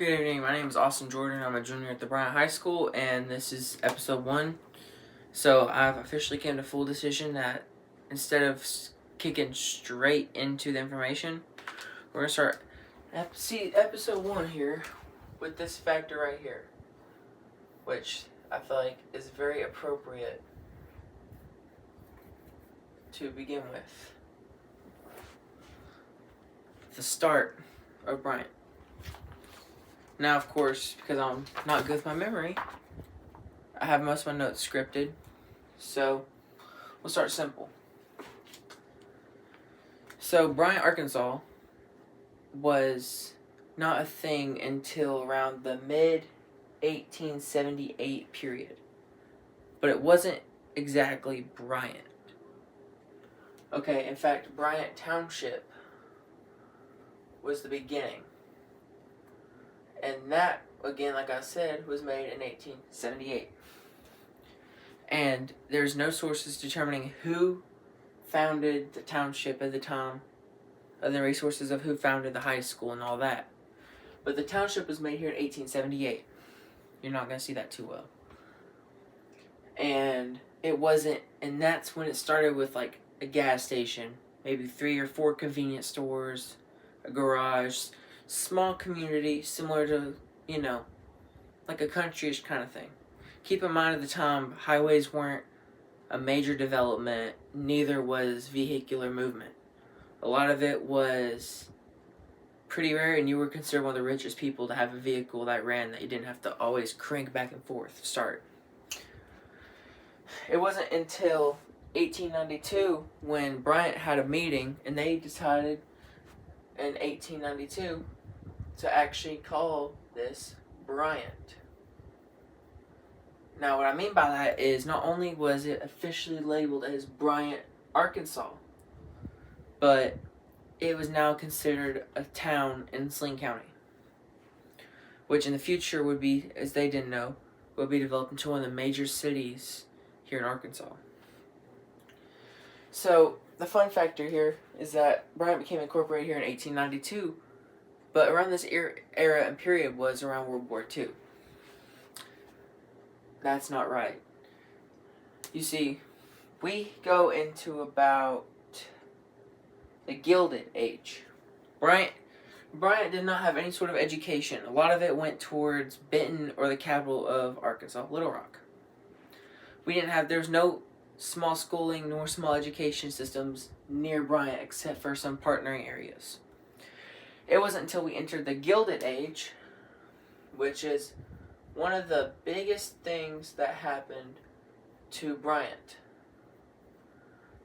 Good evening, my name is Austin Jordan. I'm a junior at the Bryant High School, and this is episode 1. So I've officially came to full decision that instead of kicking straight into the information, we're going to start episode 1 here with this factor right here, which I feel like is very appropriate to begin with. The start of Bryant. Now, of course, because I'm not good with my memory, I have most of my notes scripted, so we'll start simple. So, Bryant, Arkansas was not a thing until around the mid-1878 period, but it wasn't exactly Bryant. Okay, in fact, Bryant Township was the beginning. And that, again, like I said, was made in 1878. And there's no sources determining who founded the township at the time, other resources of who founded the high school and all that. But the township was made here in 1878. You're not going to see that too well. And it wasn't, and that's when it started with like a gas station, maybe 3 or 4 convenience stores, a garage, small community, similar to, like a countryish kind of thing. Keep in mind at the time, highways weren't a major development, neither was vehicular movement. A lot of it was pretty rare, and you were considered one of the richest people to have a vehicle that ran, that you didn't have to always crank back and forth to start. It wasn't until 1892 when Bryant had a meeting, and they decided in 1892 to actually call this Bryant. Now, what I mean by that is not only was it officially labeled as Bryant, Arkansas, but it was now considered a town in Saline County, which in the future would be, as they didn't know, would be developed into one of the major cities here in Arkansas. So, the fun factor here is that Bryant became incorporated here in 1892, but around this era and period was around World War II. That's not right. You see, we go into about the Gilded Age. Bryant did not have any sort of education. A lot of it went towards Benton, or the capital of Arkansas, Little Rock. There was no small schooling nor small education systems near Bryant except for some partnering areas. It wasn't until we entered the Gilded Age, which is one of the biggest things that happened to Bryant.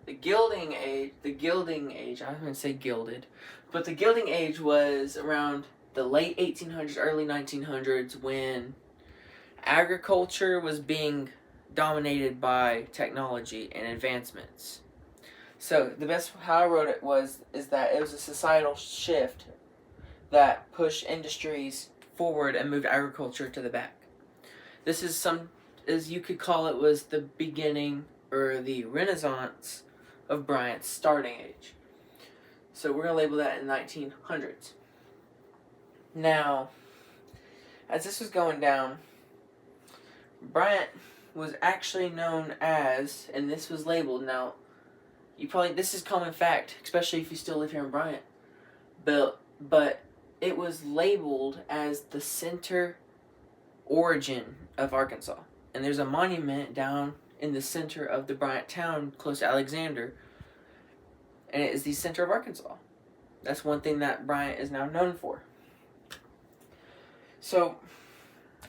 The Gilding Age, I don't even say gilded, but the Gilding Age was around the late 1800s, early 1900s, when agriculture was being dominated by technology and advancements. So how I wrote it is that it was a societal shift that pushed industries forward and moved agriculture to the back. This is as you could call it, was the beginning or the renaissance of Bryant's starting age. So we're going to label that in the 1900s. Now, as this was going down, Bryant was actually known as, and this was labeled, now, this is common fact, especially if you still live here in Bryant, but it was labeled as the center origin of Arkansas. And there's a monument down in the center of the Bryant town, close to Alexander, and it is the center of Arkansas. That's one thing that Bryant is now known for. So,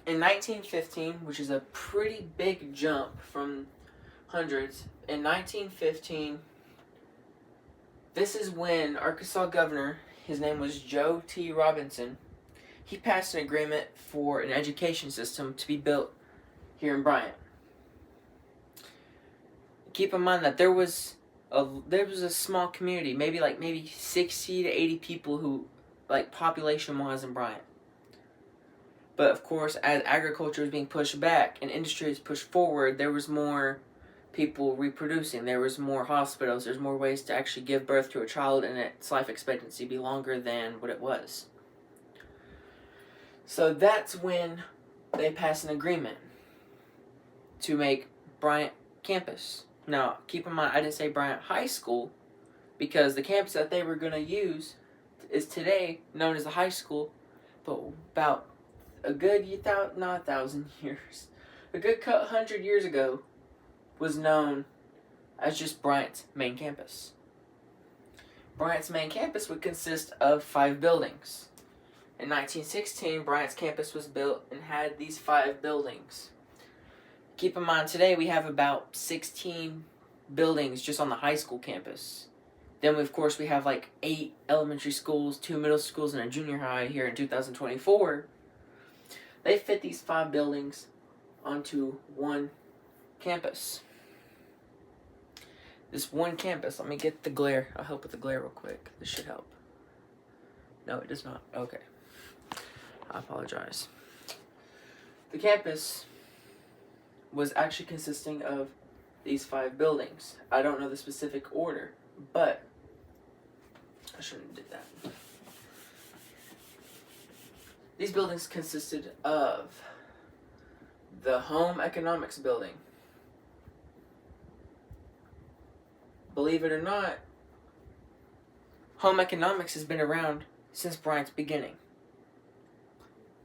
in 1915, which is a pretty big jump from hundreds, in 1915, this is when Arkansas governor, his name was Joe T. Robinson, he passed an agreement for an education system to be built here in Bryant. Keep in mind that there was a small community, maybe 60 to 80 people who, population-wise, in Bryant. But of course, as agriculture was being pushed back and industry was pushed forward, there was more people reproducing. There was more hospitals. There's more ways to actually give birth to a child, and its life expectancy be longer than what it was. So that's when they passed an agreement to make Bryant campus. Now, keep in mind, I didn't say Bryant High School because the campus that they were going to use is today known as the high school, but about a good, not 1,000 years, a good 100 years ago, was known as just Bryant's main campus. Bryant's main campus would consist of 5 buildings. In 1916, Bryant's campus was built and had these 5 buildings. Keep in mind, today we have about 16 buildings just on the high school campus. Then, of course, we have like 8 elementary schools, 2 middle schools, and a junior high here in 2024. They fit these 5 buildings onto one campus. This one campus, let me get the glare. I'll help with the glare real quick. This should help. No, it does not. Okay. I apologize. The campus was actually consisting of these 5 buildings. I don't know the specific order, but I shouldn't have did that. These buildings consisted of the Home Economics Building. Believe it or not, home economics has been around since Bryant's beginning.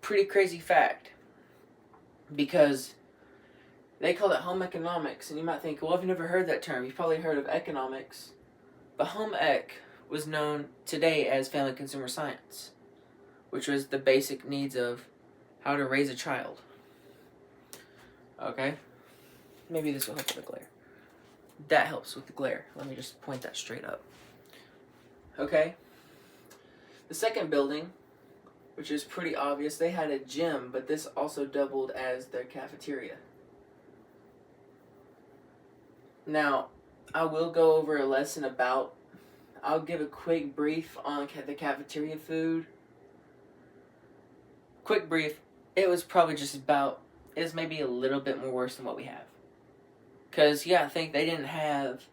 Pretty crazy fact, because they call it home economics, and you might think, well, I've never heard that term. You've probably heard of economics. But home ec was known today as family consumer science, which was the basic needs of how to raise a child. Okay? Maybe this will help with the glare. That helps with the glare. Let me just point that straight up. Okay? The second building, which is pretty obvious, they had a gym, but this also doubled as their cafeteria. Now, I will go over a lesson about, I'll give a quick brief on the cafeteria food. Quick brief, it was probably just about, it was maybe a little bit more worse than what we have. Because, yeah, I think they didn't have,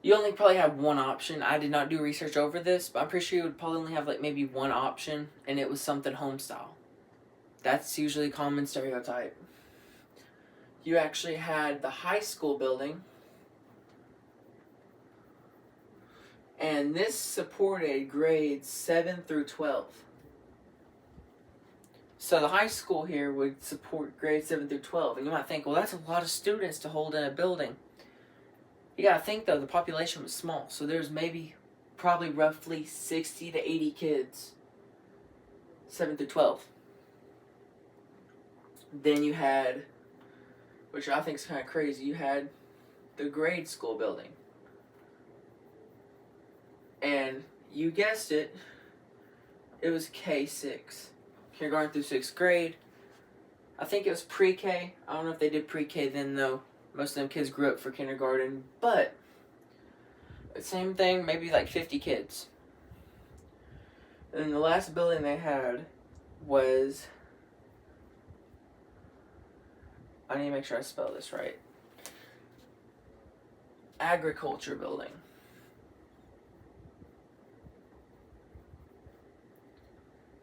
you only probably have one option. I did not do research over this, but I'm pretty sure you would probably only have like maybe one option, and it was something home style. That's usually a common stereotype. You actually had the high school building, and this supported grades 7 through 12. So the high school here would support grades 7 through 12, and you might think, well, that's a lot of students to hold in a building. You gotta think, though, the population was small, so there's maybe probably roughly 60 to 80 kids, 7 through 12. Then you had, which I think is kind of crazy, you had the grade school building. And you guessed it, it was K-6. Kindergarten through 6th grade. I think it was pre-K. I don't know if they did pre-K then, though. Most of them kids grew up for kindergarten. But, same thing, maybe like 50 kids. And the last building they had was, I need to make sure I spell this right, agriculture building.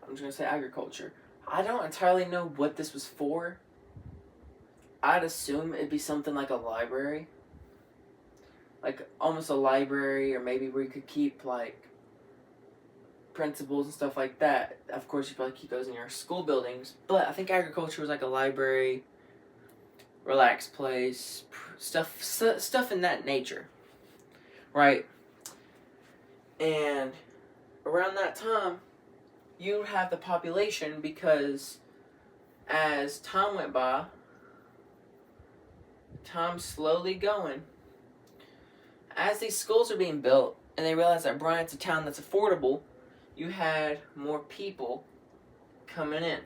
I'm just going to say agriculture. I don't entirely know what this was for. I'd assume it'd be something like a library. Like, almost a library, or maybe where you could keep, like, principles and stuff like that. Of course, you probably keep those in your school buildings. But I think agriculture was like a library, relaxed place, stuff in that nature. Right? And around that time, you have the population, because as time went by, time's slowly going, as these schools are being built and they realized that Bryant's a town that's affordable, you had more people coming in.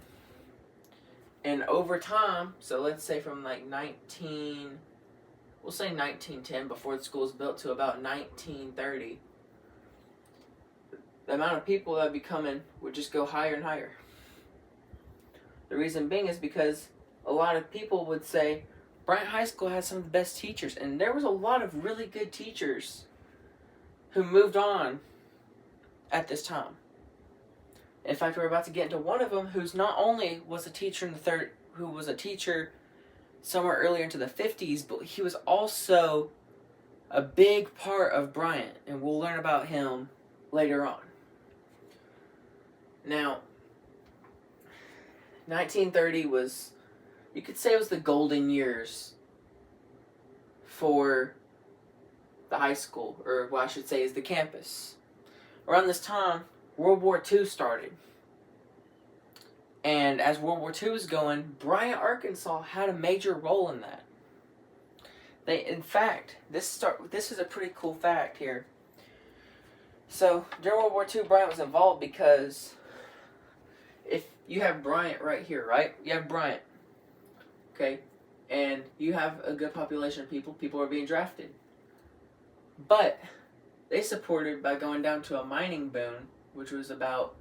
And over time, so let's say from like 1910, before the school was built, to about 1930, the amount of people that would be coming would just go higher and higher. The reason being is because a lot of people would say, Bryant High School has some of the best teachers, and there was a lot of really good teachers who moved on at this time. In fact, we're about to get into one of them who's not only was a teacher in the third, who was a teacher somewhere earlier into the 50s, but he was also a big part of Bryant, and we'll learn about him later on. Now, 1930 was, you could say it was the golden years for the high school, or what I should say is the campus. Around this time, World War II started. And as World War II was going, Bryant, Arkansas had a major role in that. In fact, this is a pretty cool fact here. So, during World War II, Bryant was involved because if you have Bryant right here, right? You have Bryant, okay? And you have a good population of people are being drafted. But they supported by going down to a mining boom, which was about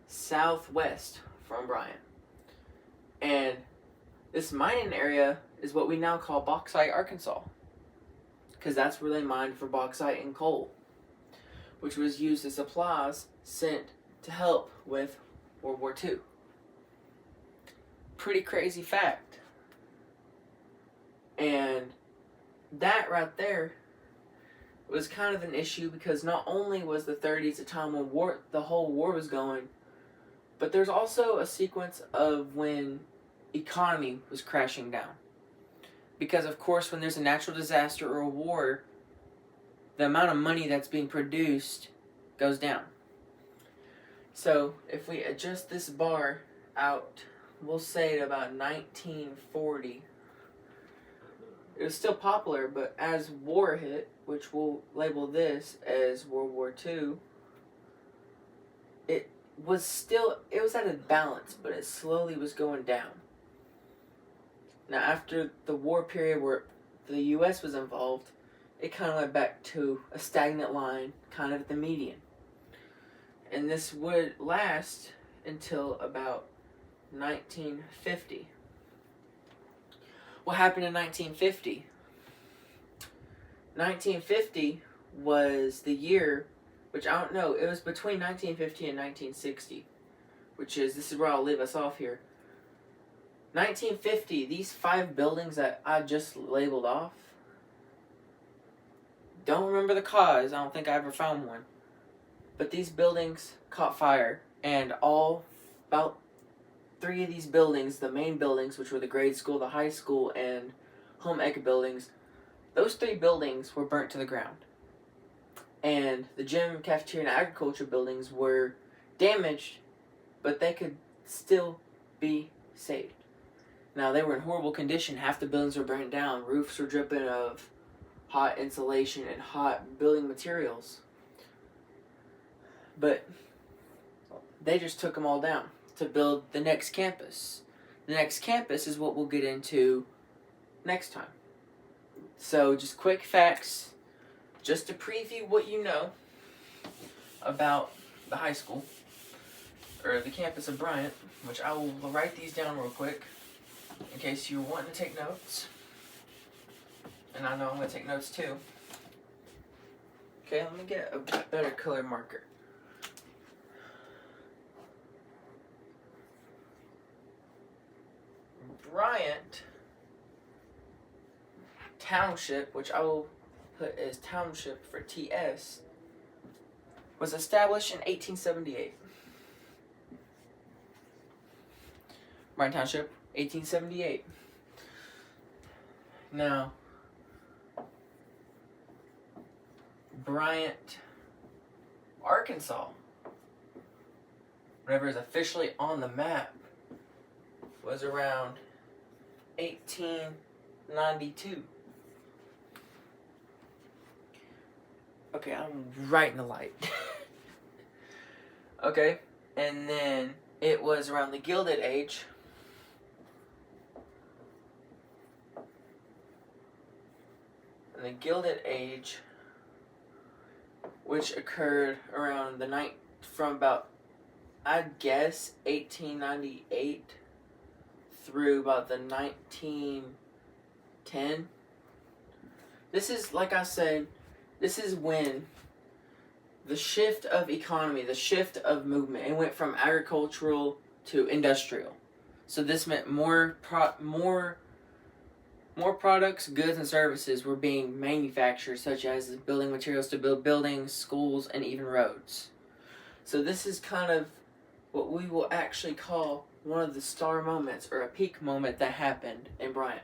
southwest from Bryant. And this mining area is what we now call Bauxite, Arkansas, because that's where they mined for bauxite and coal, which was used as supplies sent to help with World War II. Pretty crazy fact. And that right there was kind of an issue because not only was the 30s a time when the whole war was going, but there's also a sequence of when economy was crashing down. Because of course when there's a natural disaster or a war, the amount of money that's being produced goes down. So if we adjust this bar out, we'll say at about 1940, it was still popular, but as war hit, which we'll label this as World War II, it was at a balance, but it slowly was going down. Now after the war period where the U.S. was involved, it kind of went back to a stagnant line, kind of at the median. And this would last until about 1950. What happened in 1950? 1950 was the year, which I don't know, it was between 1950 and 1960, this is where I'll leave us off here. 1950, these 5 buildings that I just labeled off, don't remember the cause, I don't think I ever found one, but these buildings caught fire, and about 3 of these buildings, the main buildings, which were the grade school, the high school, and home ec buildings, those 3 buildings were burnt to the ground. And the gym, cafeteria, and agriculture buildings were damaged, but they could still be saved. Now, they were in horrible condition. Half the buildings were burnt down. Roofs were dripping of hot insulation and hot building materials. But they just took them all down to build the next campus. The next campus is what we'll get into next time. So, just quick facts, just to preview what you know about the high school, or the campus of Bryant, which I will write these down real quick, in case you're wanting to take notes. And I know I'm going to take notes too. Okay, let me get a better color marker. Bryant Township, which I will put as Township for TS, was established in 1878. Bryant Township, 1878. Now, Bryant, Arkansas, whenever it's officially on the map, was around 1892. Okay, I'm right in the light. Okay, and then it was around the Gilded Age. And the Gilded Age, which occurred around from about, I'd guess, 1898 through about the 1910. This is, like I said, this is when the shift of economy, the shift of movement. It went from agricultural to industrial. So this meant more products, goods, and services were being manufactured, such as building materials to build buildings, schools, and even roads. So this is kind of what we will actually call one of the star moments, or a peak moment that happened in Bryant.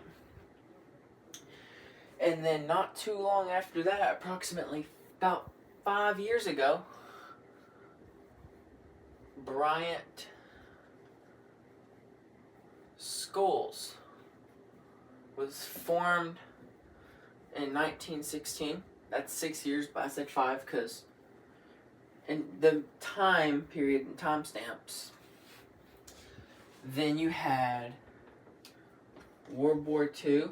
And then not too long after that, approximately about 5 years ago, Bryant Schools was formed in 1916. That's 6 years, but I said 5 because in the time period and timestamps. Then you had World War II.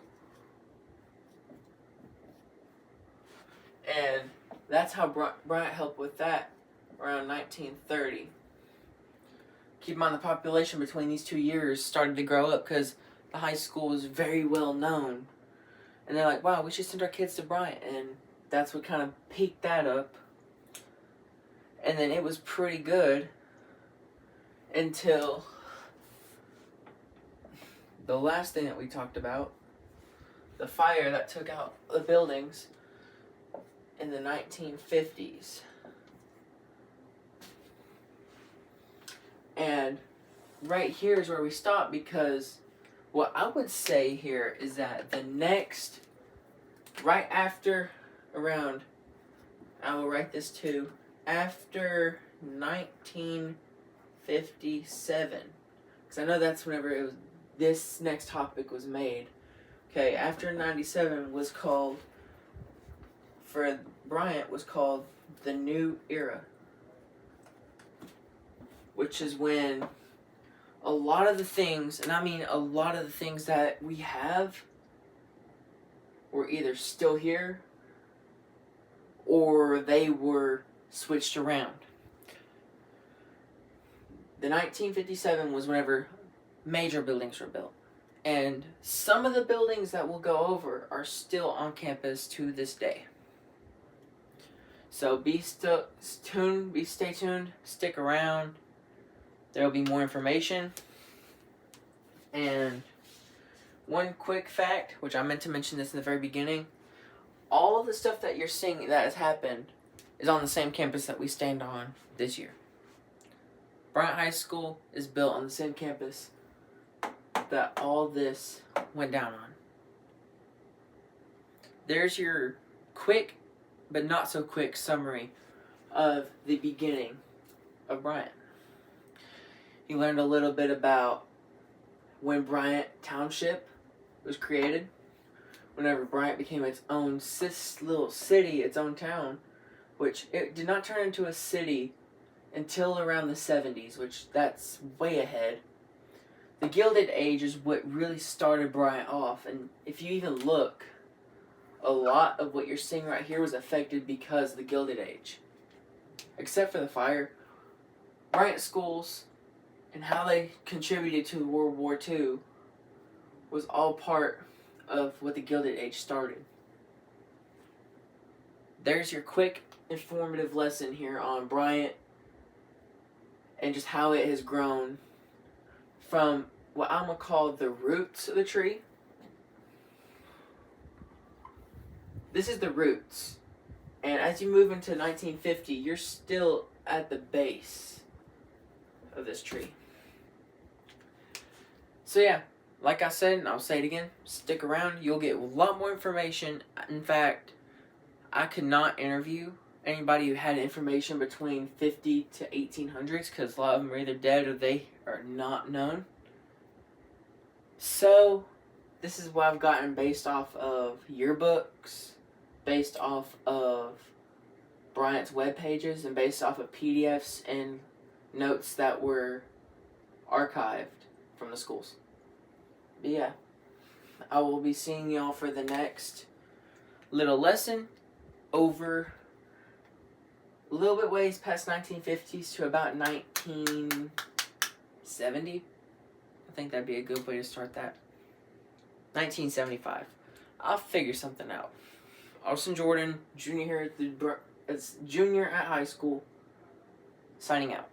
And that's how Bryant helped with that around 1930. Keep in mind the population between these 2 years started to grow up because the high school was very well known. And they're like, wow, we should send our kids to Bryant. And that's what kind of peaked that up. And then it was pretty good until the last thing that we talked about, the fire that took out the buildings in the 1950s. And right here is where we stop, because what I would say here is that the next, right after, around, I will write this too, after 1957, because I know that's whenever it was, this next topic was made. Okay, after 97 was called, for Bryant, was called the New Era, which is when a lot of the things, and I mean a lot of the things that we have, were either still here or they were switched around. The 1957 was whenever major buildings were built. And some of the buildings that we'll go over are still on campus to this day. So stay tuned, stick around. There will be more information. And one quick fact, which I meant to mention this in the very beginning, all of the stuff that you're seeing that has happened is on the same campus that we stand on this year. Bryant High School is built on the same campus that all this went down on. There's your quick, but not so quick summary of the beginning of Bryant. You learned a little bit about when Bryant Township was created, whenever Bryant became its own little city, its own town, which it did not turn into a city until around the 70s, which that's way ahead. The Gilded Age is what really started Bryant off, and if you even look, a lot of what you're seeing right here was affected because of the Gilded Age. Except for the fire, Bryant schools and how they contributed to World War II was all part of what the Gilded Age started. There's your quick, informative lesson here on Bryant and just how it has grown from what I'm going to call the roots of the tree. This is the roots. And as you move into 1950, you're still at the base of this tree. So yeah, like I said, and I'll say it again, stick around. You'll get a lot more information. In fact, I could not interview anybody who had information between 50 to 1800s because a lot of them are either dead or they are not known. So this is what I've gotten based off of yearbooks, based off of Bryant's web pages, and based off of PDFs and notes that were archived from the schools. But yeah, I will be seeing y'all for the next little lesson over a little bit ways past 1950s to about 1970. I think that'd be a good way to start that. 1975. I'll figure something out. Austin Jordan, junior here at the as junior at high school. Signing out.